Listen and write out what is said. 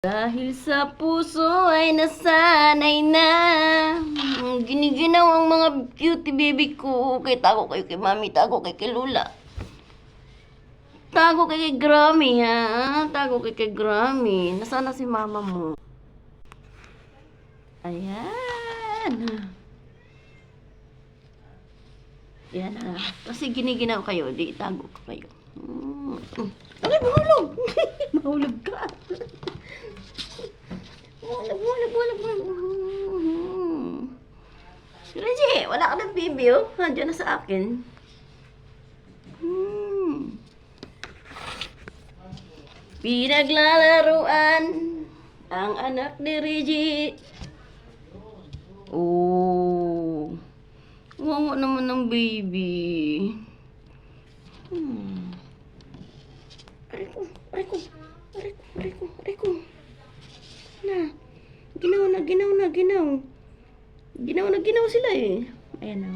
Dahil sa puso ay nasanay na giniginaw ang mga cutie baby ko. Kay tago kayo kay mami, tago kay Lula. Tago kay Grammy, ha? Tago kay Grammy. Nasaan na si mama mo? Ayan. Yan ha. Kasi giniginaw kayo, di itago ko kayo. Ay, mahulog! Mahulog ka. Mahulog. Reggie, wala ka ng baby, oh. Nandiyan na sa akin. Pinaglalaruan ang anak ni Reggie. Oh, wawa naman ng baby. Aray ko. Na, ginaw sila eh. Ayan na.